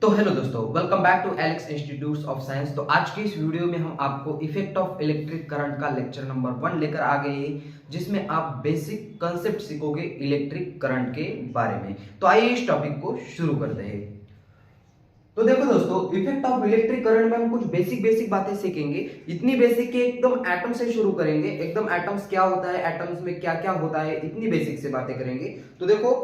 तो हेलो दोस्तों, welcome back to Alex institute of science. तो आज की इस वीडियो में हम आपको इफेक्ट ऑफ इलेक्ट्रिक करंट का लेक्चर नंबर 1 लेकर आ गए हैं, जिसमें आप बेसिक कंसेप्ट सीखोगे इलेक्ट्रिक करंट के बारे में। तो आइए इस टॉपिक को शुरू करते हैं। तो देखो दोस्तों, इफेक्ट ऑफ इलेक्ट्रिक करंट में हम कुछ बेसिक बातें सीखेंगे। इतनी बेसिक कि एकदम एटम से शुरू करेंगे, एकदम एटम्स क्या होता है, एटम्स में क्या क्या होता है, इतनी बेसिक से बातें करेंगे। तो देखो,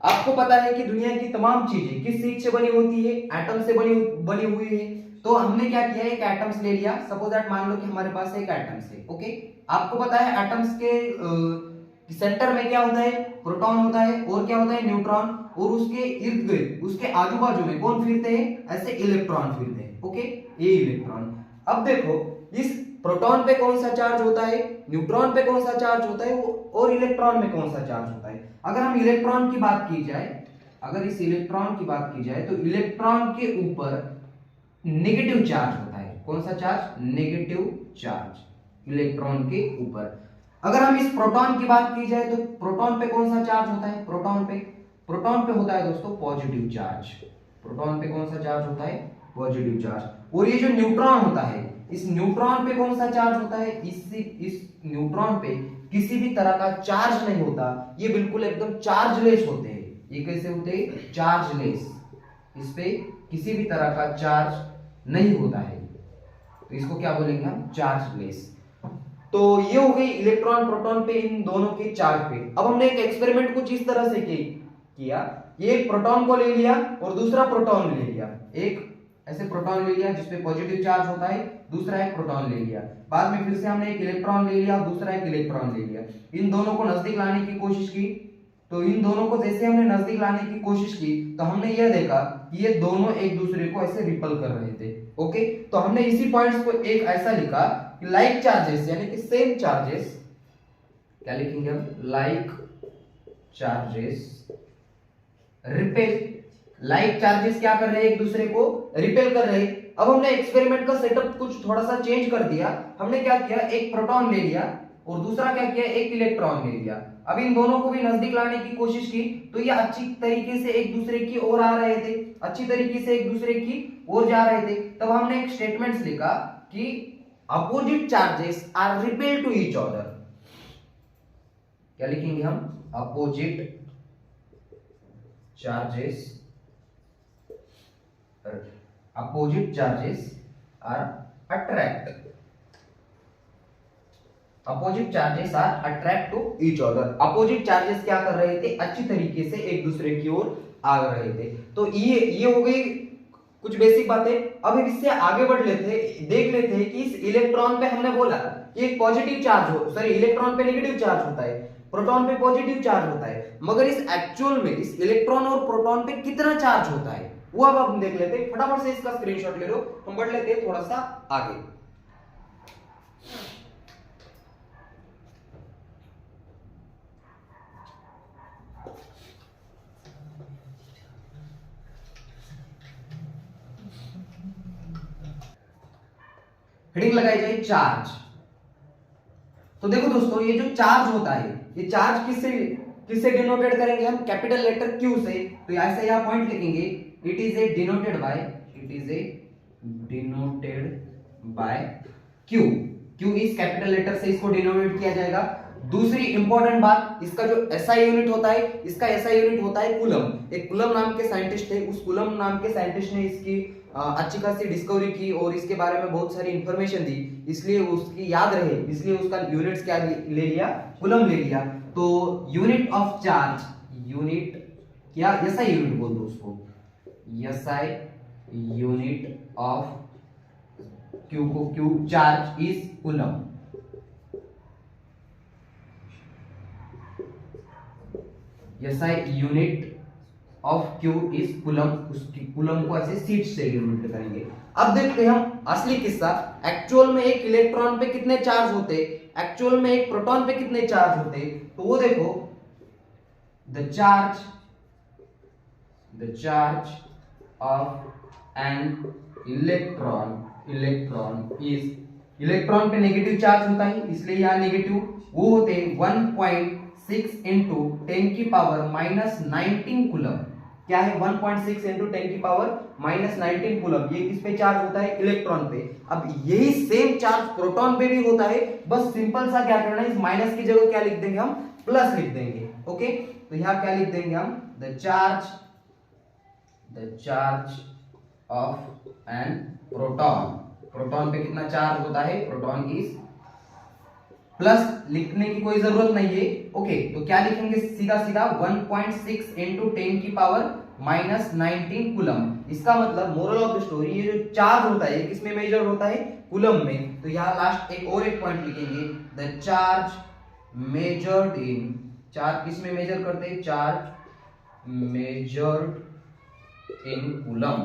आपको पता है कि दुनिया की तमाम चीजें किस चीज से बनी होती है? एटम से बनी हुई है। तो हमने क्या किया, एक एटम्स ले लिया। सपोज दैट मान लो कि हमारे पास एक एटम्स है। ओके, आपको पता है एटम्स के सेंटर में क्या होता है? प्रोटॉन होता है, और क्या होता है? न्यूट्रॉन। और उसके इर्द गिर्द, उसके आजू बाजू में कौन फिरते हैं? ऐसे इलेक्ट्रॉन फिरते हैं। ओके, ये इलेक्ट्रॉन। अब देखो, इस प्रोटॉन पे कौन सा चार्ज होता है, न्यूट्रॉन पे कौन सा चार्ज होता है, और इलेक्ट्रॉन में कौन सा चार्ज होता है? अगर हम इलेक्ट्रॉन की बात की जाए, अगर इस इलेक्ट्रॉन की बात की जाए, तो इलेक्ट्रॉन के ऊपर नेगेटिव चार्ज होता है। कौन सा चार्ज? नेगेटिव चार्ज इलेक्ट्रॉन के ऊपर। अगर हम इस प्रोटॉन की बात की जाए, तो प्रोटॉन पे कौन सा चार्ज होता है? प्रोटॉन पे होता है दोस्तों पॉजिटिव चार्ज। प्रोटॉन पे कौन सा चार्ज होता है? Positive charge. और ये जो न्यूट्रॉन होता है, इस न्यूट्रॉन पे कौन सा चार्ज होता है? इस न्यूट्रॉन पे किसी भी तरह का चार्ज नहीं होता। ये बिल्कुल एकदम चार्जलेस होते हैं। ये कैसे होते हैं? चार्जलेस। इस पे किसी भी तरह का चार्ज नहीं होता है, तो इसको क्या बोलेंगे हम? चार्जलेस। तो ये हो गई इलेक्ट्रॉन प्रोटॉन पे, इन दोनों के चार्ज पे। अब हमने एक एक्सपेरिमेंट कुछ इस तरह से किया, ये एक प्रोटॉन को ले लिया और दूसरा प्रोटॉन ले लिया। एक ऐसे प्रोटॉन ले लिया जिसपे पॉजिटिव चार्ज होता है, दूसरा एक प्रोटॉन ले लिया। बाद में फिर से हमने एक इलेक्ट्रॉन ले लिया, दूसरा एक इलेक्ट्रॉन ले लिया। इन दोनों को नजदीक लाने की कोशिश की। तो इन दोनों को जैसे हमने नजदीक लाने की कोशिश की, तो हमने यह देखा कि ये दोनों एक दूसरे को ऐसे रिपल कर रहे थे। ओके, तो हमने इसी पॉइंट्स को एक ऐसा लिखा कि लाइक चार्जेस, यानी कि सेम चार्जेस, क्या लिखेंगे हम? Like charges repel. Like charges क्या कर रहे हैं? एक दूसरे को रिपेल कर रहे हैं। अब हमने एक्सपेरिमेंट का सेटअप कुछ थोड़ा सा चेंज कर दिया। हमने क्या किया, एक प्रोटॉन ले लिया और दूसरा क्या किया, एक इलेक्ट्रॉन ले लिया। अब इन दोनों को भी नजदीक लाने की कोशिश की, तो ये अच्छी तरीके से एक दूसरे की ओर आ रहे थे, अच्छी तरीके से एक दूसरे की ओर जा रहे थे। तब हमने एक स्टेटमेंट लिखा कि opposite charges are repel to each other. क्या लिखेंगे हम? Opposite charges are attract opposite charges are attract to each other. Opposite charges क्या कर रहे थे? अच्छी तरीके से एक दूसरे की ओर आ रहे थे। तो ये हो गई कुछ बेसिक बातें। अब इससे आगे बढ़ लेते, देख लेते हैं कि इस इलेक्ट्रॉन पे हमने बोला कि एक पॉजिटिव चार्ज हो, सॉरी इलेक्ट्रॉन पे नेगेटिव चार्ज होता है, प्रोटॉन पे पॉजिटिव चार्ज होता है, मगर इस एक्चुअल में इस इलेक्ट्रॉन और प्रोटॉन पे कितना चार्ज होता है वो अब हम देख लेते हैं। फटाफट से इसका स्क्रीनशॉट ले लो, हम बढ़ लेते हैं थोड़ा सा आगे। हेडिंग लगाई जाए चार्ज। तो देखो दोस्तों, ये जो चार्ज होता है, ये चार्ज किससे डिनोटेड करेंगे हम? कैपिटल लेटर क्यू से। तो ऐसे यहां पॉइंट लिखेंगे, it is a denoted by Q. Q इस कैपिटल लेटर से इसको डिनोटेड किया जाएगा। दूसरी इंपॉर्टेंट बात, इसका जो एसआई यूनिट होता है, इसका एसआई यूनिट होता है कूलम। एक कूलम नाम के साइंटिस्ट थे, उस कूलम नाम के साइंटिस्ट ने इसकी अच्छी खासी डिस्कवरी की और इसके बारे में बहुत सारी इंफॉर्मेशन दी, इसलिए उसकी याद रहे, इसलिए उसका यूनिट्स क्या ले लिया? कूलम ले लिया। तो यूनिट ऑफ चार्ज, यूनिट क्या? एसआई यूनिट बोल दो उसको, एसआई यूनिट ऑफ क्यू को Q charge is coulomb. SI unit of Q is coulomb. उसकी कूलम को ऐसे सीट से डिनोट करेंगे। अब देखते हैं हम असली किस्सा। एक्चुअल में एक इलेक्ट्रॉन पे कितने चार्ज होते, एक्चुअल में एक प्रोटॉन पे कितने चार्ज होते, तो वो देखो, the charge of an electron is, electron पे नेगेटिव चार्ज होता है इसलिए यहां नेगेटिव, वो होते 1.6 into 10 की पावर -19 कूलम। क्या है 1.6 इंटू 10 की पावर माइनस 19 कूलम। ये किस पे चार्ज होता है? इलेक्ट्रॉन पे। अब यही सेम चार्ज प्रोटॉन पे भी होता है, बस सिंपल सा क्या करना है, इस माइनस की जगह क्या लिख देंगे हम? प्लस लिख देंगे। ओके, तो यहां क्या लिख देंगे हम? The charge of an proton. Proton पे कितना चार्ज होता है? प्रोटॉन इज, प्लस लिखने की कोई जरूरत नहीं है। ओके, तो क्या लिखेंगे? सीधा सीधा 1.6 इंटू 10 की पावर माइनस 19 कूलम। इसका मतलब मोरल ऑफ द स्टोरी, ये जो चार्ज होता है किसमें मेजर होता है? कूलम में। तो यहाँ लास्ट एक पॉइंट लिखेंगे, the charge measured in, charge किसमें मेजर करते हैं? Charge measured in coulomb.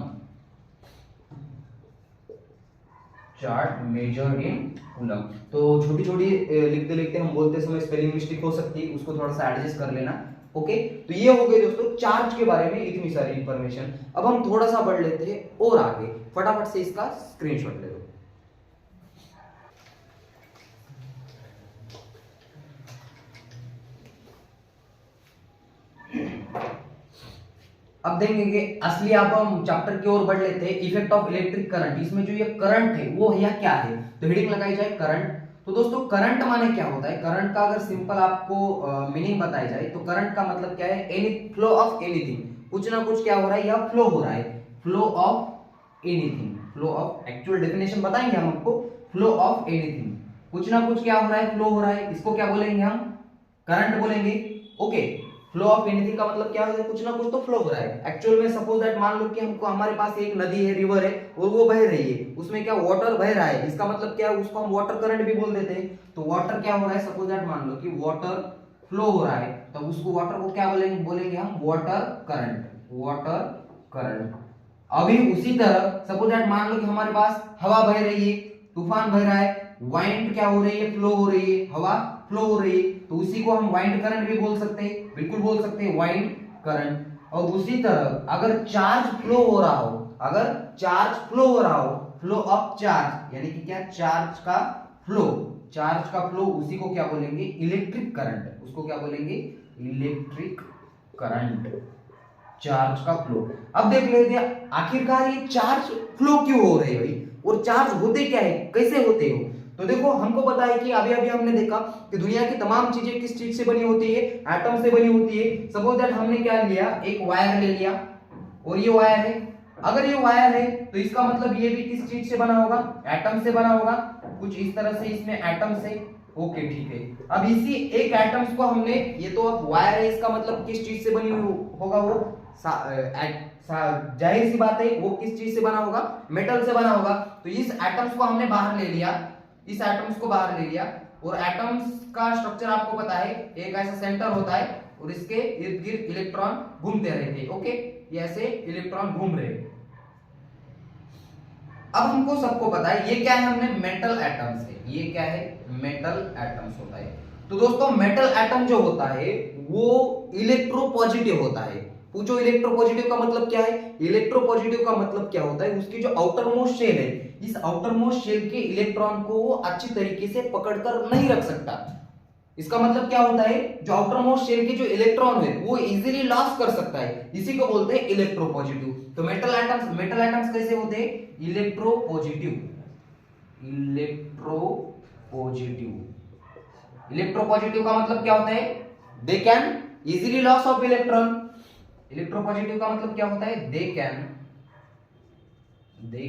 Charge measured in coulomb. तो छोटी छोटी लिखते लिखते हम बोलते समय स्पेलिंग मिस्टेक हो सकती है, उसको थोड़ा सा एडजस्ट कर लेना। ओके, तो ये हो गए दोस्तों चार्ज के बारे में इतनी सारी इंफॉर्मेशन। अब हम थोड़ा सा बढ़ लेते हैं और आगे, फटाफट से इसका स्क्रीनशॉट ले लो। अब देखेंगे असली, आप हम चैप्टर की ओर बढ़ लेते हैं, इफेक्ट ऑफ इलेक्ट्रिक करंट। इसमें जो ये करंट है वो या क्या है? तो हेडिंग लगाई जाए करंट। तो दोस्तों करंट माने क्या होता है? करंट का अगर सिंपल आपको मीनिंग बताई जाए तो करंट का मतलब क्या है? एनी फ्लो ऑफ एनीथिंग, कुछ ना कुछ क्या हो रहा है? या फ्लो हो रहा है। Flow of anything, flow of, actual definition बताएंगे हम आपको। फ्लो ऑफ एनीथिंग, कुछ ना कुछ क्या हो रहा है? फ्लो हो रहा है। इसको क्या बोलेंगे हम? करंट बोलेंगे। ओके, फ्लो ऑफ एनीथिंग का मतलब क्या है? कुछ ना कुछ तो फ्लो हो रहा है। एक्चुअल में सपोज दैट मान लो कि हमको, हमारे पास एक नदी है, रिवर है, और वो बह रही है, उसमें क्या वाटर बह रहा है, इसका मतलब क्या है? उसको हम वाटर करंट भी बोल देते हैं। तो वाटर क्या हो रहा है? सपोज दैट मान लो कि वाटर फ्लो हो रहा है, तो उसको वाटर को क्या बोलेंगे? बोलेंगे हम वाटर करंट। Water current. अभी उसी तरह सपोज दैट मान लो कि हमारे पास हवा बह रही है, तूफान बह रहा है, वाइंड क्या हो रही है? फ्लो हो रही है, हवा फ्लो हो रही है, तो उसी को हम वाइंड करंट भी बोल सकते हैं। बिल्कुल बोल सकते हैं वाइंड करंट। और उसी तरह अगर चार्ज फ्लो हो रहा हो, अगर चार्ज फ्लो हो रहा हो, फ्लो ऑफ चार्ज यानी कि क्या? चार्ज का फ्लो, चार्ज का फ्लो, उसी को क्या बोलेंगे? Electric current. उसको क्या बोलेंगे? इलेक्ट्रिक करंट, चार्ज का फ्लो। अब देख लेते हैं आखिरकार ये चार्ज फ्लो क्यों हो रहे हैं भाई, और चार्ज होते क्या है, कैसे होते हो? तो देखो हमको पता है कि अभी अभी हमने देखा कि दुनिया की तमाम चीजें किस चीज से बनी होती है? एटम से बनी होती है। सपोज दैट हमने क्या लिया? एक वायर ले लिया, और ये वायर है। अगर ये वायर है तो इसका मतलब ये भी किस चीज से बना होगा? एटम से बना होगा। कुछ इस तरह से इसमें एटम से। ओके ठीक है, अब इसी एक एटम्स को हमने, ये तो अब वायर है, इसका मतलब किस चीज से बनी होगा? वो जाहिर सी बात है वो किस चीज से बना होगा? मेटल से बना होगा। तो इस एटम्स को हमने बाहर ले लिया, इस एटम्स को बाहर ले लिया, और एटम्स का स्ट्रक्चर आपको पता है, एक ऐसा सेंटर होता है और इसके इर्द गिर्द इलेक्ट्रॉन घूमते रहते हैं। ओके, ये ऐसे इलेक्ट्रॉन घूम रहे हैं। अब हमको सबको पता है ये क्या है? हमने मेटल एटम्स है। ये क्या है? मेटल एटम्स होता है। तो दोस्तों मेटल एटम जो होता है वो इलेक्ट्रोपॉजिटिव होता है। पूछो इलेक्ट्रोपॉजिटिव का मतलब क्या है? इलेक्ट्रोपॉजिटिव का मतलब क्या होता है? उसकी जो आउटर मोस्ट शेल है, इस आउटर मोस्ट शेल के इलेक्ट्रॉन को वो अच्छी तरीके से पकड़कर नहीं रख सकता। इसका मतलब क्या होता है? जो आउटर मोस्ट शेल के जो इलेक्ट्रॉन है वो इजीली लॉस कर सकता है, इसी को बोलते हैं इलेक्ट्रोपॉजिटिव। तो मेटल एटम्स कैसे होते हैं? इलेक्ट्रोपॉजिटिव। इलेक्ट्रोपॉजिटिव का मतलब क्या होता है? They can easily loss of electron. Electropositive का मतलब क्या होता है? They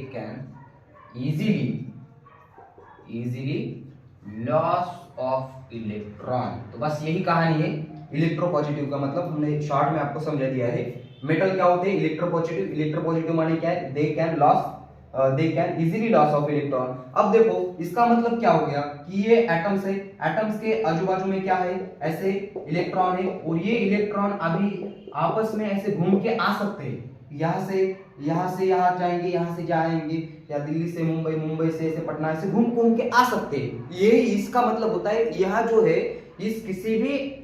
can easily loss of electron. तो बस यही कहानी है इलेक्ट्रोपॉजिटिव का मतलब, हमने शॉर्ट में आपको समझा दिया है। मेटल क्या होते हैं? इलेक्ट्रोपॉजिटिव माने क्या है? They can easily loss of electron. अब देखो इसका मतलब क्या हो गया कि ये एटम्स है, एटम्स के आजू बाजू में क्या है? ऐसे इलेक्ट्रॉन है, और ये इलेक्ट्रॉन अभी आपस में ऐसे घूम के आ सकते हैं। यहाँ से यहाँ जाएंगे, यहाँ से जाएंगे, या दिल्ली से मुंबई, मुंबई से ऐसे पटना, ऐसे घूम के आ सकते हैं। ये इसका मतलब होता है। यहाँ जो है इस किसी भी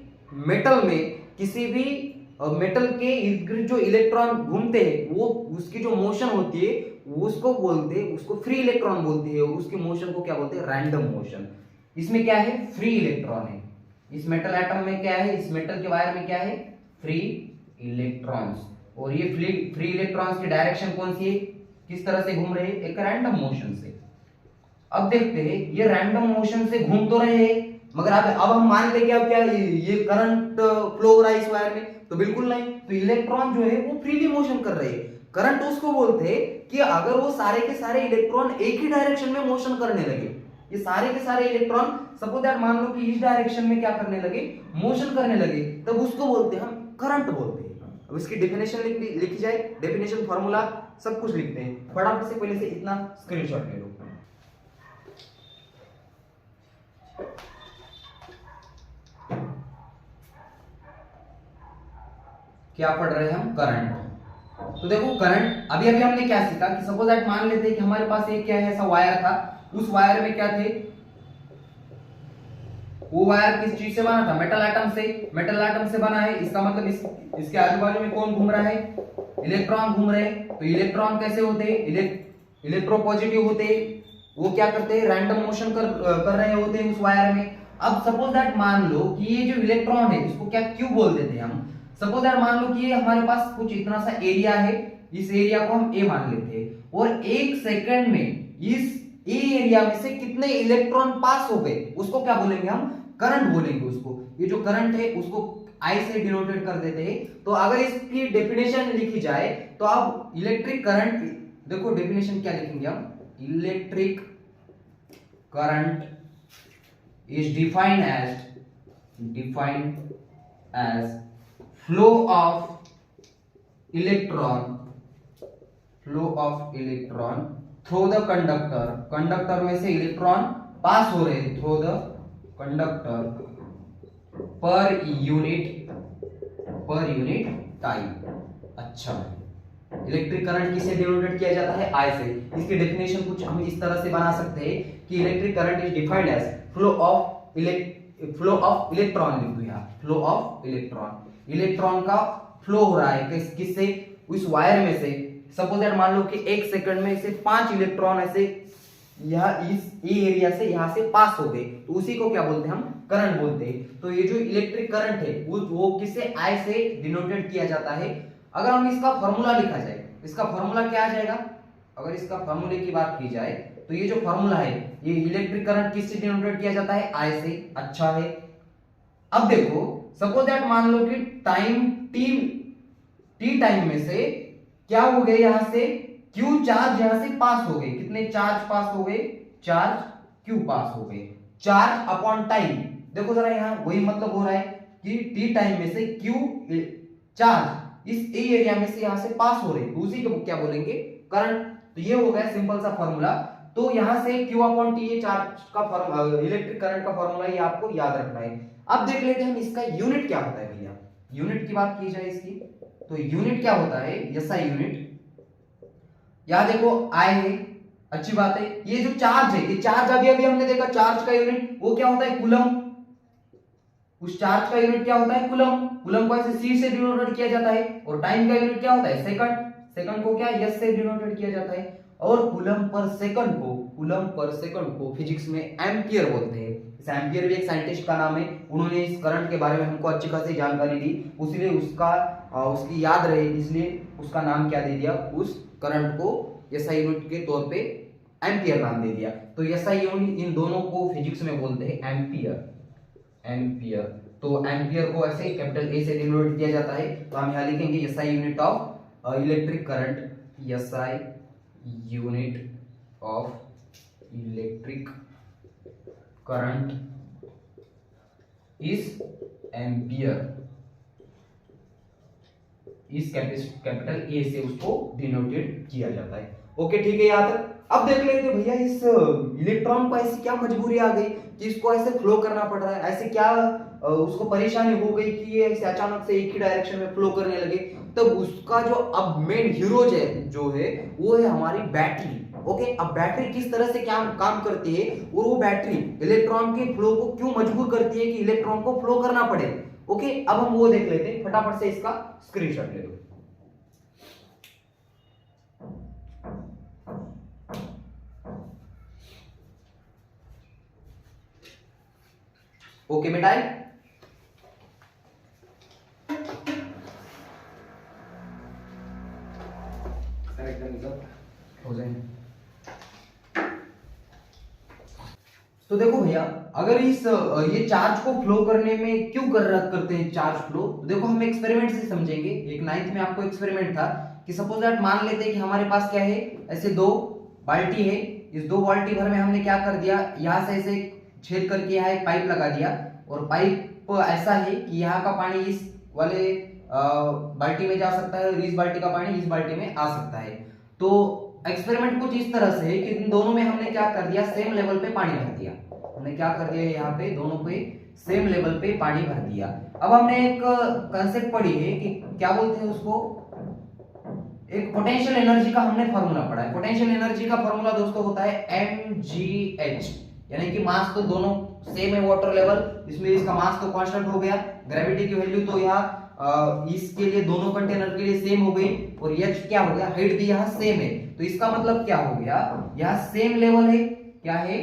मेटल में, किसी भी मेटल के इर्द गिर्द जो इलेक्ट्रॉन घूमते हैं, वो उसकी जो मोशन होती है उसको बोलते हैं, उसको फ्री इलेक्ट्रॉन बोलते हैं, और उसकी मोशन को क्या बोलते हैं? Random motion. इसमें क्या है? फ्री इलेक्ट्रॉन है। इस मेटल एटम में क्या है? इस मेटल के वायर में क्या है? Free electrons. और ये फ्री इलेक्ट्रॉन्स की डायरेक्शन कौन सी है, किस तरह से घूम रहे हैं, एक रैंडम मोशन से। अब देखते हैं ये रैंडम मोशन से घूम तो रहे हैं, मगर अब हम मान लेंगे अब क्या ये करंट फ्लो हो रहा है इस वायर में, तो बिल्कुल नहीं। तो इलेक्ट्रॉन जो है वो फ्रीली मोशन कर रहे हैं। करंट उसको बोलते हैं कि अगर वो सारे के सारे इलेक्ट्रॉन एक ही डायरेक्शन में मोशन करने लगे, ये सारे के सारे इलेक्ट्रॉन सपोज दैट मान लो कि इस डायरेक्शन में क्या करने लगे, मोशन करने लगे, तब उसको बोलते हैं हम करंट बोलते हैं। अब इसकी डेफिनेशन लिखी जाए, डेफिनेशन फार्मूला सब कुछ लिखते हैं। फटाफट से पहले से इतना स्क्रीनशॉट ले लो। क्या पढ़ रहे हैं हम, करंट। तो देखो करंट अभी अभी हमने क्या सीखा कि सपोज दैट मान लेते हैं कि हमारे पास एक क्या है ऐसा वायर था, उस वायर में क्या थे, वो वायर किस चीज से बना था, मेटल एटम से। मेटल एटम से बना है, इसका मतलब इसके आजू बाजू में कौन घूम रहा है, इलेक्ट्रॉन घूम रहे हैं। तो इलेक्ट्रॉन कैसे होते हैं, इलेक्ट्रोपॉजिटिव होते हैं, वो क्या करते हैं, रैंडम मोशन कर रहे होते हैं उस वायर में। अब सपोज दैट मान लो कि ये जो इलेक्ट्रॉन है इसको क्या क्यों बोल देते हैं हम, सपोज दैट मान लो कि ये हमारे पास कुछ इतना सा एरिया है, इस एरिया को हम ए मान लेते हैं, और एक सेकंड में इस ए एरिया में से कितने इलेक्ट्रॉन पास हो गए, उसको क्या बोलेंगे हम, करंट बोलेंगे उसको। ये जो करंट है उसको आई से डिनोटेड कर देते हैं। तो अगर इसकी डेफिनेशन लिखी जाए तो अब इलेक्ट्रिक करंट, देखो डेफिनेशन क्या लिखेंगे हम, electric current is defined as flow of electron through the conductor में से इलेक्ट्रॉन पास हो रहे through the conductor per unit time. अच्छा, इलेक्ट्रिक करंट किससे डिनोटेड किया जाता है, आई से। इसकी डेफिनेशन कुछ हम इस तरह से बना सकते हैं कि electric current is defined as flow of electron, लिख दो यहाँ फ्लो ऑफ इलेक्ट्रॉन का फ्लो हो रहा है किससे, उस वायर में से। सपोज दैट मान लो कि एक सेकंड में से 5 इलेक्ट्रॉन ऐसे यह इस एरिया से यहां से पास हो गए, तो उसी को क्या बोलते हैं हम, करंट बोलते हैं। तो ये जो इलेक्ट्रिक करंट है वो किससे, आई से डिनोटेड किया जाता है। अगर हम इसका फॉर्मूला लिखा जाए, इसका फॉर्मूला क्या आ जाएगा, अगर इसका फॉर्मूले की बात की जाए तो ये जो फॉर्मूला है, ये इलेक्ट्रिक करंट किससे डिनोटेड किया जाता है, आई से। अच्छा है, अब देखो सपोज दैट मान लो कि टाइम टी टाइम में से क्या हो गए, यहां से क्यू चार्ज यहां से पास हो गए, कितने चार्ज पास हो गए, चार्ज क्यू पास हो गए, चार्ज अपॉन टाइम। देखो जरा यहां वही मतलब हो रहा है कि टी टाइम में से क्यू चार्ज इस ए एरिया में से यहां से पास हो रहे, तो उसी को क्या बोलेंगे, करंट। तो ये हो गया सिंपल सा फॉर्मूला। तो यहां से क्यू अपॉन टी ये चार्ज का इलेक्ट्रिक करंट का फॉर्मूला, ये आपको याद रखना है। अब देख लेते हैं हम इसका यूनिट क्या होता है भैया। यूनिट की बात की जाए इसकी, तो यूनिट क्या होता है, एसआई यूनिट। यहां देखो आई है, अच्छी बात है। ये जो चार्ज है, ये चार्ज अभी अभी हमने देखा, चार्ज का यूनिट वो क्या होता है, कूलम। उस चार्ज का यूनिट क्या होता है, कूलम। कूलम को ऐसे सी से डिनोटेड किया जाता है। और टाइम का यूनिट क्या होता है, सेकंड। सेकंड को क्या एस से डिनोटेड किया जाता है। और कूलम पर सेकंड को फिजिक्स में एम्पियर बोलते हैं। इस एम्पियर भी एक साइंटिस्ट का नाम है, उन्होंने इस करंट के बारे में हमको अच्छी खासी जानकारी दी, इसलिए उसकी याद रहे, इसलिए उसका नाम क्या दे दिया, उस करंट को एसआई यूनिट के तौर पे एम्पियर नाम दे दिया। तो एसआई यूनिट इन दोनों को फिजिक्स में बोलते हैं एम्पियर। तो एम्पियर को ऐसे कैपिटल ए से डिनोट किया जाता है। तो हम यहां लिखेंगे SI unit of electric current, SI unit of electric current is ampere. इस कैपिटल ए से उसको डिनोटेड किया जाता है। ओके ठीक है याद। अब देख लेते भैया इस इलेक्ट्रॉन को ऐसी क्या मजबूरी आ गई कि इसको ऐसे फ्लो करना पड़ रहा है, ऐसे क्या उसको परेशानी हो गई कि ये ऐसे अचानक से एक ही डायरेक्शन में फ्लो करने लगे। तब उसका जो अब मेन हीरोज है जो है वो है हमारी बैटरी। ओके, अब बैटरी किस तरह से क्या काम करती है और वो बैटरी इलेक्ट्रॉन के फ्लो को क्यों मजबूर करती है कि इलेक्ट्रॉन को फ्लो करना पड़े। ओके, अब हम वो देख लेते हैं, फटाफट से इसका स्क्रीनशॉट ले लो। ओके बेटा, हो जाए। तो देखो भैया, अगर इस ये चार्ज को फ्लो करने में क्यों करते हैं चार्ज फ्लो, तो देखो हम एक्सपेरिमेंट से समझेंगे। एक 9th में आपको एक्सपेरिमेंट था कि सपोज दैट मान लेते हैं कि हमारे पास क्या है, ऐसे 2 बाल्टी है। इस 2 बाल्टी भर में हमने क्या कर दिया, यहाँ से ऐसे छेद करके यहाँ एक पाइप लगा दिया, और पाइप ऐसा है कि यहाँ का पानी इस वाले बाल्टी में जा सकता है और इस बाल्टी का पानी इस बाल्टी में आ सकता है। तो एक्सपेरिमेंट कुछ इस तरह से है कि इन दोनों में हमने क्या कर दिया, सेम लेवल पे पानी भर दिया। हमने क्या कर दिया, यहाँ पे दोनों पे सेम लेवल पे पानी भर दिया। अब हमने एक कंसेप्ट पढ़ी है कि क्या बोलते हैं उसको, एक पोटेंशियल एनर्जी का हमने फॉर्मूला पढ़ा है। पोटेंशियल एनर्जी का फॉर्मूला दोस्तों होता है mgh, यानी कि मास तो दोनों सेम है, वाटर लेवल, इसमें इसका मास तो कांस्टेंट हो गया, ग्रेविटी की वैल्यू तो यहाँ इसके लिए दोनों कंटेनर के लिए सेम हो गई, और h क्या हो गया, हाइट भी यहाँ सेम है। तो इसका मतलब क्या हो गया, यहाँ सेम लेवल है, क्या है,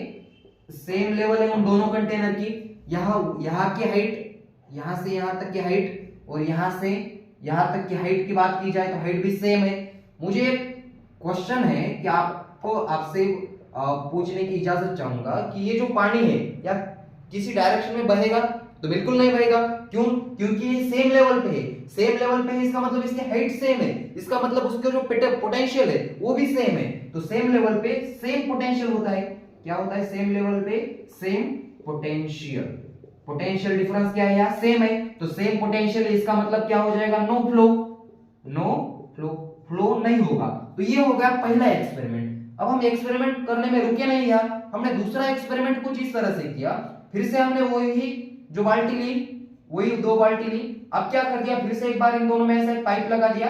सेम लेवल है उन दोनों कंटेनर की। यहाँ की हाइट, यहाँ से यहाँ तक की हाइट, और यहाँ से यहाँ तक की हाइट की बात की जाए तो हाइट भी सेम है। मुझे क्वेश्चन है कि आपसे पूछने की इजाजत चाहूंगा कि ये जो पानी है या किसी डायरेक्शन में बहेगा, तो बिल्कुल नहीं बहेगा। क्यों, क्योंकि ये सेम लेवल पे है। सेम लेवल पे है इसका मतलब इसकी हाइट सेम है, इसका मतलब उसका जो पोटेंशियल है वो भी सेम है। तो सेम लेवल पे सेम पोटेंशियल होता है। क्या होता है, सेम लेवल पे सेम पोटेंशियल। पोटेंशियल डिफरेंस क्या है, यहाँ सेम है, तो सेम पोटेंशियल, इसका मतलब क्या हो जाएगा, no flow. No flow, flow नहीं होगा। तो ये हो गया पहला एक्सपेरिमेंट। अब हम एक्सपेरिमेंट करने में रुके नहीं यार, हमने दूसरा एक्सपेरिमेंट कुछ इस तरह से किया। फिर से हमने वही जो बाल्टी ली, वही 2 बाल्टी ली। अब क्या कर दिया, फिर से एक बार इन दोनों में ऐसे पाइप लगा दिया।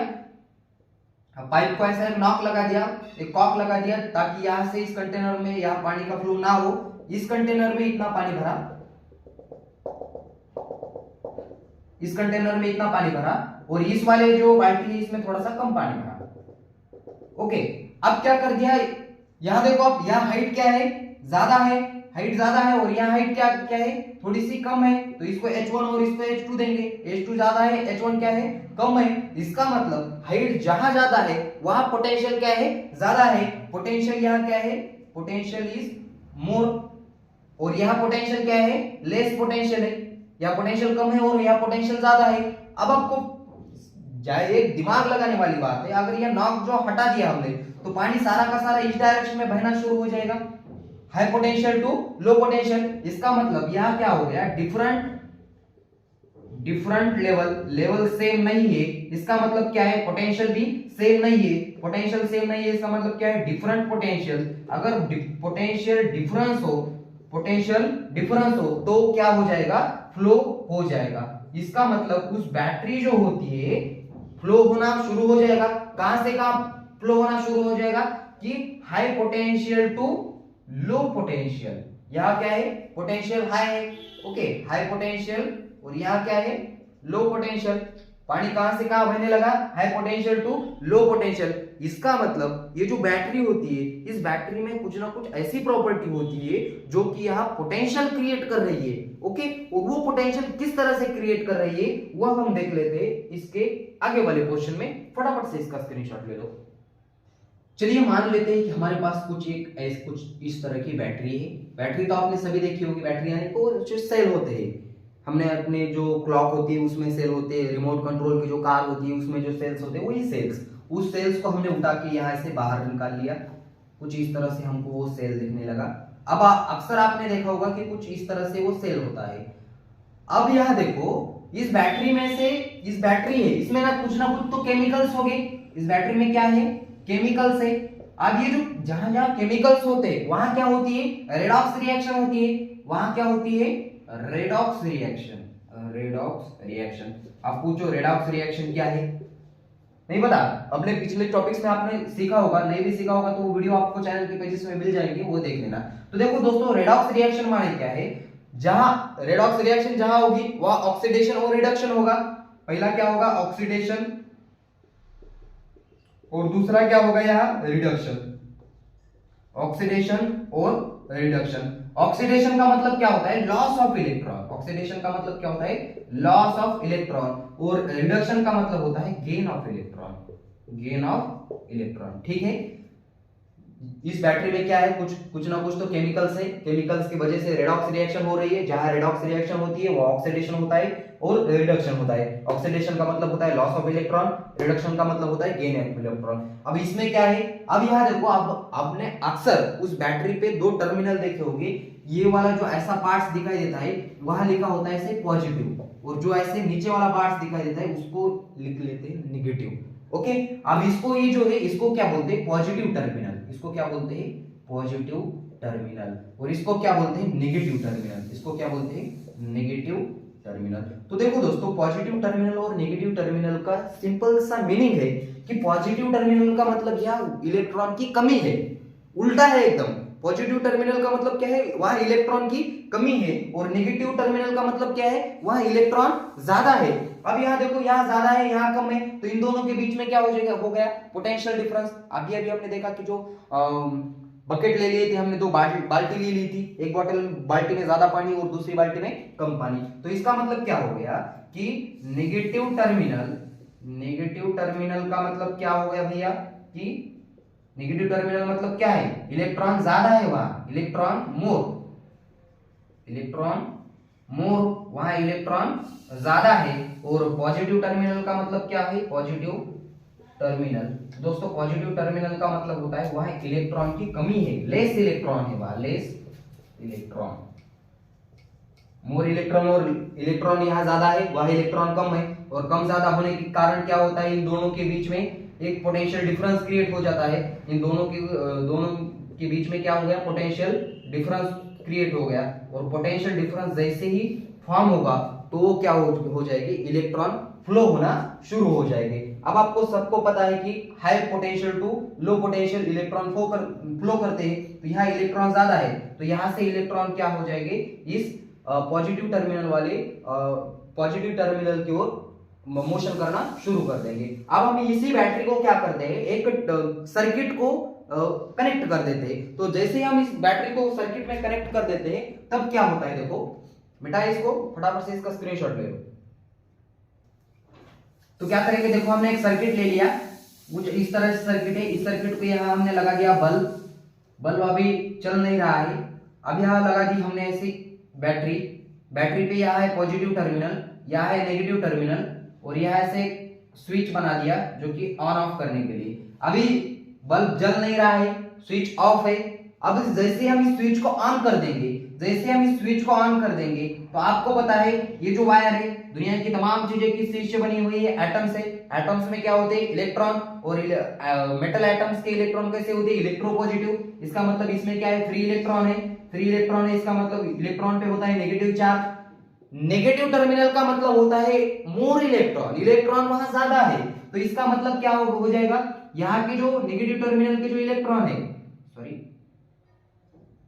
पाइप को ऐसा एक नॉक लगा दिया, एक कॉक लगा दिया, ताकि यहां से इस कंटेनर में यहाँ पानी का फ्लो ना हो। इस कंटेनर में इतना पानी भरा, इस कंटेनर में इतना पानी भरा, और इस वाले जो बाल्टी है इसमें थोड़ा सा कम पानी भरा। ओके, अब क्या कर दिया, यहां देखो, अब यहाँ हाइट क्या है, ज्यादा है, हाइट ज्यादा है, और यहाँ हाइट क्या क्या है, थोड़ी सी कम है। तो इसको h1 और इसको h2 देंगे। h2 ज्यादा है, h1 क्या है, कम है। इसका मतलब हाइट जहां ज्यादा है वहां पोटेंशियल क्या है, ज्यादा है। पोटेंशियल यहाँ क्या है, पोटेंशियल इज मोर, और यहाँ पोटेंशियल क्या है, लेस पोटेंशियल है। यहाँ पोटेंशियल कम है और यहाँ पोटेंशियल ज्यादा है। अब आपको एक दिमाग लगाने वाली बात है, अगर यह नॉक जो हटा दिया हमने, तो पानी सारा का सारा इस डायरेक्शन में बहना शुरू हो जाएगा, high potential to low potential. इसका मतलब यहाँ क्या हो गया, डिफरेंट लेवल सेम नहीं है। इसका मतलब क्या है, पोटेंशियल भी सेम नहीं है। पोटेंशियल सेम नहीं है, इसका मतलब क्या है, डिफरेंट पोटेंशियल। अगर पोटेंशियल डिफरेंस हो तो क्या हो जाएगा, फ्लो हो जाएगा। इसका मतलब उस बैटरी जो होती है फ्लो होना शुरू हो जाएगा। कहां से कहां फ्लो होना शुरू हो जाएगा, कि high potential to low potential. यहां क्या है, पोटेंशियल हाई है, ओके, हाई पोटेंशियल, और यहां क्या है, लो पोटेंशियल। पानी कहां से कहां बहने लगा, high potential to low potential. इसका मतलब ये जो बैटरी होती है, इस बैटरी में कुछ ना कुछ ऐसी प्रॉपर्टी होती है जो कि यहाँ पोटेंशियल क्रिएट कर रही है। ओके, और वो पोटेंशियल किस तरह से क्रिएट कर रही है वो हम देख लेते हैं इसके आगे वाले क्वेश्चन में। फटाफट से इसका स्क्रीनशॉट ले लो। चलिए मान लेते हैं कि हमारे पास कुछ इस तरह की बैटरी है। बैटरी तो आपने सभी देखी होगी, बैटरी यानी कुछ सेल होते हैं। हमने अपने जो क्लॉक होती है उसमें सेल होते हैं, रिमोट कंट्रोल की जो कार होती है उसमें जो सेल्स होते हैं वही सेल्स। उस सेल्स को हमने उठा के यहाँ से बाहर निकाल लिया, कुछ इस तरह से हमको वो सेल दिखने लगा। अब अक्सर आपने देखा होगा कि कुछ इस तरह से वो सेल होता है। अब यहाँ देखो, इस बैटरी में से, इस बैटरी है, इसमें ना कुछ तो केमिकल्स हो गए। इस बैटरी में क्या है, केमिकल्स है। अब ये जो जहां जहां केमिकल्स होते हैं वहां क्या होती है, रेडॉक्स रिएक्शन होती है। वहां क्या होती है, रेडॉक्स रिएक्शन। रेडॉक्स रिएक्शन, आप पूछो रेडॉक्स रिएक्शन क्या है, नहीं पता? अपने पिछले टॉपिक्स में आपने सीखा होगा, नहीं भी सीखा होगा तो वो वीडियो आपको चैनल के पेजेस में मिल जाएंगे, वो देख लेना। तो देखो दोस्तों, रेडॉक्स रिएक्शन माने क्या है, जहां रेडॉक्स रिएक्शन जहां होगी वहां ऑक्सीडेशन और रिडक्शन होगा। पहला क्या होगा, ऑक्सीडेशन, और दूसरा क्या होगा यहाँ, रिडक्शन। ऑक्सीडेशन और रिडक्शन। ऑक्सीडेशन का मतलब क्या होता है, लॉस ऑफ इलेक्ट्रॉन। ऑक्सीडेशन का मतलब क्या होता है, लॉस ऑफ इलेक्ट्रॉन, और रिडक्शन का मतलब होता है gain of electron. Gain of electron. ठीक है, इस बैटरी में क्या है, कुछ ना कुछ तो केमिकल्स है, केमिकल्स की वजह से रेडॉक्स रिएक्शन हो रही है। जहां रेडॉक्स रिएक्शन होती है वो ऑक्सीडेशन होता है और रिडक्शन होता है। ऑक्सीडेशन का मतलब होता है लॉस ऑफ इलेक्ट्रॉन, रिडक्शन का मतलब होता है गेन ऑफ इलेक्ट्रॉन। अब इसमें क्या है, अब यहां देखो, अब आपने अक्सर उस बैटरी पे दो टर्मिनल देखे होंगे। ये वाला जो ऐसा पार्ट्स दिखाई देता है वहां लिखा होता है ऐसे पॉजिटिव, और जो ऐसे नीचे वाला पार्ट्स दिखाई देता है उसको लिख लेते हैं नेगेटिव। ओके, अब इसको, ये जो है इसको क्या बोलते हैं, पॉजिटिव टर्मिनल। इसको क्या बोलते हैं, पॉजिटिव टर्मिनल। और इसको क्या बोलते हैं, नेगेटिव टर्मिनल। इसको क्या बोलते हैं, नेगेटिव टर्मिनल। तो देखो दोस्तों, पॉजिटिव टर्मिनल और नेगेटिव टर्मिनल का सिंपल सा मीनिंग है कि पॉजिटिव टर्मिनल का मतलब यह इलेक्ट्रॉन की कमी है, उल्टा है एकदम। पॉजिटिव टर्मिनल का मतलब क्या है, वहां इलेक्ट्रॉन की कमी है, और नेगेटिव टर्मिनल का मतलब क्या है, वहां इलेक्ट्रॉन ज्यादा है। अब यहाँ देखो, यहाँ ज्यादा है यहाँ कम है, तो इन दोनों के बीच में क्या हो जाएगा, हो गया पोटेंशियल डिफरेंस। अभी अभी हमने देखा कि जो बकेट ले लिए थे हमने, दो बाल्टी ले ली थी, एक बाल्टी में ज्यादा पानी और दूसरी बाल्टी में कम पानी। तो इसका मतलब क्या हो गया कि नेगेटिव टर्मिनल का मतलब क्या हो गया भैया, कि नेगेटिव टर्मिनल मतलब क्या है, इलेक्ट्रॉन ज्यादा है वहां, इलेक्ट्रॉन मोर वहां इलेक्ट्रॉन ज्यादा है। और पॉजिटिव टर्मिनल का मतलब क्या है, पॉजिटिव टर्मिनल दोस्तों, पॉजिटिव टर्मिनल का मतलब होता है वहां इलेक्ट्रॉन की कमी है, लेस इलेक्ट्रॉन है वहां, लेस इलेक्ट्रॉन। मोर इलेक्ट्रॉन, और इलेक्ट्रॉन यहाँ ज्यादा है, वह इलेक्ट्रॉन कम है, और कम ज्यादा होने के कारण क्या होता है, इन दोनों के बीच में एक पोटेंशियल डिफरेंस क्रिएट हो जाता है। इन दोनों के बीच में क्या हो गया, पोटेंशियल डिफरेंस क्रिएट हो गया। और पोटेंशियल डिफरेंस जैसे ही फॉर्म होगा तो क्या हो जाएगी, इलेक्ट्रॉन फ्लो होना शुरू हो जाएंगे। अब आपको सबको पता है कि high potential to low potential electron flow करते हैं, तो यहाँ इलेक्ट्रॉन ज्यादा है, तो यहाँ से इलेक्ट्रॉन क्या हो जाएंगे, इस पॉजिटिव टर्मिनल की ओर मोशन करना शुरू कर देंगे। अब हम इसी बैटरी को क्या करते हैं, एक सर्किट को कनेक्ट कर देते हैं। तो जैसे ही हम इस बैटरी को सर्किट में कनेक्ट कर देते हैं तब क्या होता है, देखो बेटा, इसको फटाफट से इसका स्क्रीनशॉट ले लो। तो क्या करेंगे, देखो हमने एक सर्किट ले लिया, कुछ इस तरह से सर्किट है। इस सर्किट को यहाँ हमने लगा दिया बल्ब अभी चल नहीं रहा है। अब यहाँ लगा दी हमने ऐसी बैटरी पे यहाँ है पॉजिटिव टर्मिनल, यहाँ है नेगेटिव टर्मिनल, और यहाँ से स्विच बना दिया जो कि ऑन ऑफ करने के लिए। अभी बल्ब जल नहीं रहा है, स्विच ऑफ है। अब जैसे हम इस स्विच को ऑन कर देंगे, तो आपको पता है ये जो वायर है, दुनिया की तमाम चीजें किस से बनी हुई है, एटम्स है। एटम्स में क्या होते हैं, इलेक्ट्रॉन, और मेटल एटम्स के इलेक्ट्रॉन कैसे होते हैं, इलेक्ट्रोपॉजिटिव। इसका मतलब इसमें क्या है, फ्री इलेक्ट्रॉन है, इसका मतलब इलेक्ट्रॉन पे होता है नेगेटिव चार्ज। नेगेटिव टर्मिनल का मतलब होता है मोर इलेक्ट्रॉन वहां ज्यादा है, तो इसका मतलब क्या हो जाएगा, यहाँ के जो नेगेटिव टर्मिनल के जो इलेक्ट्रॉन है,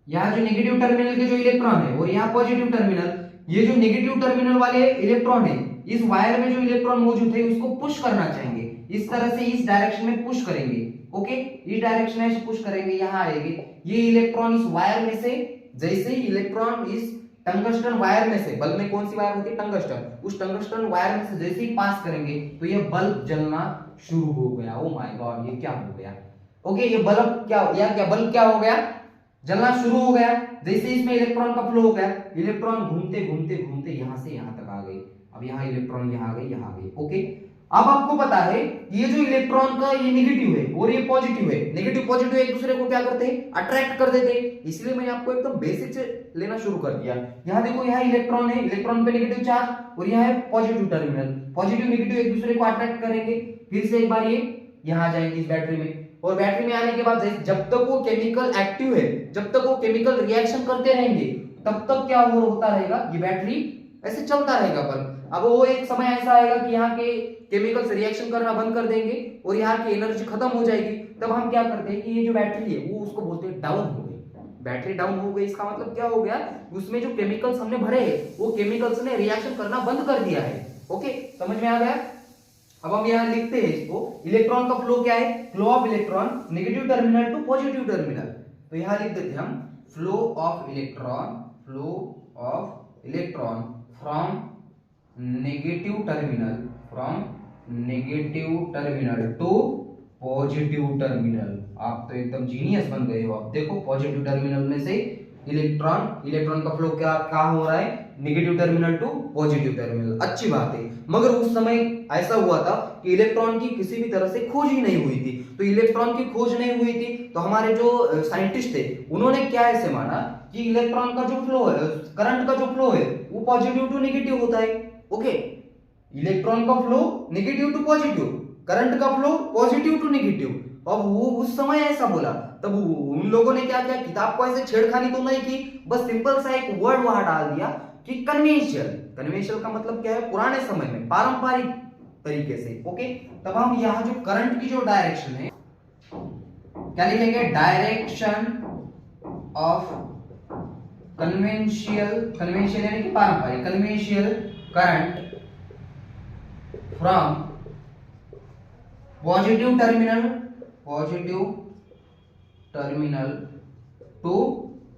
यहाँ जो नेगेटिव टर्मिनल के जो इलेक्ट्रॉन है और यहाँ पॉजिटिव टर्मिनल, ये जो नेगेटिव टर्मिनल वाले इलेक्ट्रॉन है, इस वायर में जो इलेक्ट्रॉन मौजूद है उसको पुश करना चाहेंगे, इस तरह से इस डायरेक्शन में पुश करेंगे। ओके, इस डायरेक्शन में पुश करेंगे, यहाँ आएंगे ये इलेक्ट्रॉन इस वायर में से। जैसे ही इलेक्ट्रॉन इस टंगस्टन वायर में से, बल्ब में कौन सी वायर होती है, टंगस्टन, उस टंगस्टन वायर में से जैसे ही पास करेंगे तो ये बल्ब जलना शुरू हो गया। ओ माय गॉड, ये क्या हो गया। ओके, ये बल्ब क्या हो गया, जलना शुरू हो गया। जैसे इसमें इलेक्ट्रॉन का फ्लो हो गया, इलेक्ट्रॉन घूमते घूमते घूमते यहां से यहां तक आ गए। अब यहाँ इलेक्ट्रॉन यहाँ आ गए। ओके, अब आपको पता है ये जो इलेक्ट्रॉन का ये नेगेटिव है और ये पॉजिटिव है, नेगेटिव पॉजिटिव एक दूसरे को क्या करते हैं, अट्रैक्ट कर देते हैं। इसलिए मैंने आपको एकदम बेसिक से लेना शुरू कर दिया। यहाँ देखो, यहाँ इलेक्ट्रॉन है, इलेक्ट्रॉन पे नेगेटिव चार्ज, और यहाँ है पॉजिटिव टर्मिनल। पॉजिटिव नेगेटिव एक दूसरे को अट्रैक्ट करेंगे। फिर से एक बार ये यहाँ जाएंगे इस बैटरी में, और बैटरी में आने के बाद जब तक वो केमिकल एक्टिव है, जब तक वो केमिकल रिएक्शन करते रहेंगे, तब तक क्या होता रहेगा, ये बैटरी ऐसे चलता रहेगा। पर अब वो एक समय ऐसा आएगा कि यहाँ के केमिकल्स रिएक्शन करना बंद कर देंगे और यहाँ की एनर्जी खत्म हो जाएगी। तब हम क्या करते हैं कि ये जो बैटरी है वो उसको बोलते हैं डाउन हो गई। बैटरी डाउन हो गई, इसका मतलब क्या हो गया, उसमें जो केमिकल्स हमने भरे हैं वो केमिकल्स ने रिएक्शन करना बंद कर दिया है। ओके, समझ में आ गया। अब हम यहाँ लिखते हैं इसको, इलेक्ट्रॉन का फ्लो क्या है, flow of electron negative terminal to positive terminal. तो यहाँ लिख देते हैं हम, flow of electron from negative terminal to positive terminal. आप तो एकदम जीनियस बन गए हो। अब देखो पॉजिटिव टर्मिनल में से इलेक्ट्रॉन का फ्लो क्या कहाँ हो रहा है, negative terminal to positive terminal. अच्छी बात है, मगर उस समय ऐसा हुआ था कि इलेक्ट्रॉन की किसी भी तरह से खोज ही नहीं हुई थी। तो इलेक्ट्रॉन की खोज नहीं हुई थी तो हमारे जो साइंटिस्ट थे उन्होंने क्या ऐसे माना कि इलेक्ट्रॉन का जो फ्लो है, करंट का जो फ्लो है वो पॉजिटिव टू नेगेटिव होता है। ओके, इलेक्ट्रॉन का flow negative to positive, current का फ्लो पॉजिटिव टू नेगेटिव। अब वो उस समय ऐसा बोला, तब उन लोगों ने क्या किया, किताब को ऐसे छेड़खानी तो नहीं की, बस सिंपल सा एक वर्ड वहां डाल दिया कि कन्वेंशियल। कन्वेंशियल का मतलब क्या है, पुराने समय में पारंपरिक तरीके से। ओके, तब हम यहाँ जो करंट की जो डायरेक्शन है क्या लिखेंगे, डायरेक्शन ऑफ कन्वेंशियल यानी कि पारंपरिक, conventional current from positive terminal to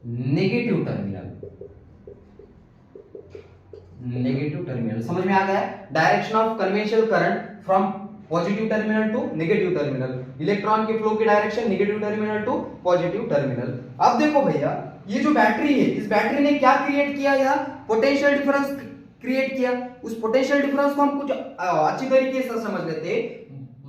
negative terminal. समझ में आ गया? Direction of conventional current from positive terminal to negative terminal, electron के फ्लो की direction negative terminal to positive terminal. अब देखो भैया, ये जो बैटरी है, इस बैटरी ने क्या क्रिएट किया, यहाँ पोटेंशियल डिफरेंस क्रिएट किया। उस पोटेंशियल डिफरेंस को हम कुछ अच्छी तरीके से समझ लेते हैं।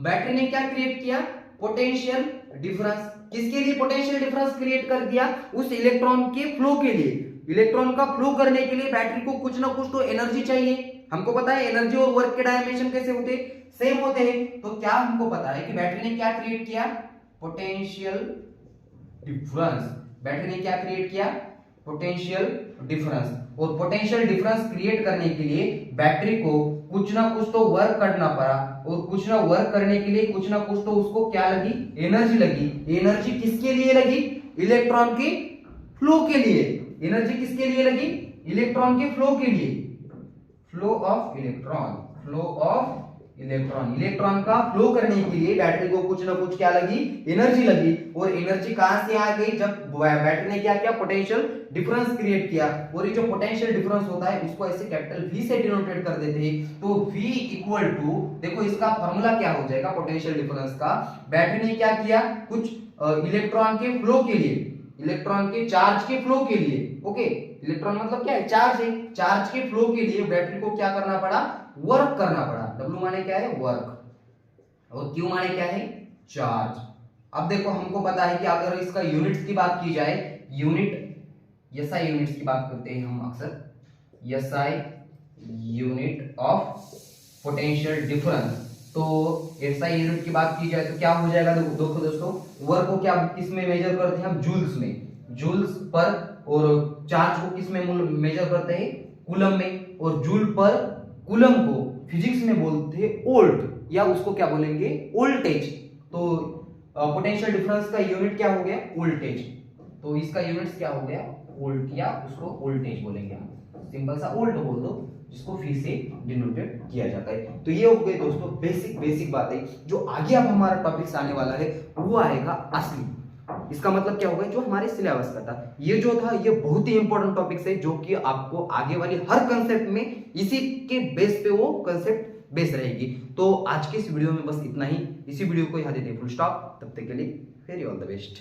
बैटरी ने क्या क्रिएट किया, पोटेंशियल डिफरेंस। किसके लिए पोटेंशियल डिफरेंस क्रिएट कर दिया, उस इलेक्ट्रॉन के फ्लो के लिए। इलेक्ट्रॉन का फ्लो करने के लिए बैटरी को कुछ ना कुछ तो एनर्जी चाहिए। हमको पता है एनर्जी और वर्क के डायमेंशन कैसे होते, सेम होते हैं। तो क्या हमको पता है कि बैटरी ने क्या क्रिएट किया, पोटेंशियल डिफरेंस। बैटरी ने क्या क्रिएट किया, पोटेंशियल डिफरेंस। और पोटेंशियल डिफरेंस क्रिएट करने के लिए बैटरी को कुछ ना कुछ तो वर्क करना पड़ा, और कुछ ना वर्क करने के लिए कुछ ना कुछ तो उसको क्या लगी, एनर्जी लगी। एनर्जी किसके लिए लगी, इलेक्ट्रॉन के फ्लो के लिए। एनर्जी किसके लिए लगी, इलेक्ट्रॉन के फ्लो के लिए। फ्लो ऑफ इलेक्ट्रॉन, इलेक्ट्रॉन का फ्लो करने के लिए बैटरी को कुछ ना कुछ क्या लगी, एनर्जी लगी। और एनर्जी कहां से आ गई, जब बैटरी ने क्या किया, पोटेंशियल डिफरेंस क्रिएट किया। और ये जो पोटेंशियल डिफरेंस होता है उसको ऐसे कैपिटल V से डिनोटेट कर देते हैं। तो V इक्वल टू, देखो इसका फॉर्मूला क्या हो जाएगा पोटेंशियल डिफरेंस का। बैटरी ने क्या किया, कुछ इलेक्ट्रॉन के फ्लो के लिए, इलेक्ट्रॉन के चार्ज के फ्लो के लिए। ओके, इलेक्ट्रॉन मतलब क्या है, चार्ज है। चार्ज के फ्लो के लिए बैटरी को क्या करना पड़ा, वर्क करना पड़ा। W माने क्या है, वर्क, और Q माने क्या है, चार्ज। अब देखो हमको पता है कि अगर इसका यूनिट्स की बात की जाए, यूनिट SI यूनिट्स की बात करते हैं हम अक्सर, SI unit of potential difference. तो SI यूनिट की बात की जाए तो क्या हो जाएगा, देखो दोस्तों, वर्क को क्या किस में मेजर करते हैं हम, जूल्स में, जूल्स पर। और चार्ज को किस में मेजर करते हैं, कूलम में। और जूल पर कूलम को फिजिक्स में बोलते हैं वोल्ट, या उसको क्या बोलेंगे, वोल्टेज। तो पोटेंशियल डिफरेंस का यूनिट क्या हो गया, वोल्टेज। तो इसका यूनिट क्या हो गया, वोल्ट, या उसको वोल्टेज बोलेंगे हम। सिंपल सा वोल्ट बोल दो, जिसको V से डिनोटेट किया जाता है। तो ये हो गए दोस्तों बेसिक बातें। जो आगे अब हमारा टॉपिक्स आने वाला है वो आएगा असली। इसका मतलब क्या होगा, जो हमारे सिलेबस का था, ये जो था ये बहुत ही इंपॉर्टेंट टॉपिक्स है, जो कि आपको आगे वाली हर कंसेप्ट में इसी के बेस पे वो कंसेप्ट बेस रहेगी। तो आज के इस वीडियो में बस इतना ही। इसी वीडियो को यहाँ देते हैं फुल स्टॉप। तब तक के लिए वेरी ऑल द बेस्ट।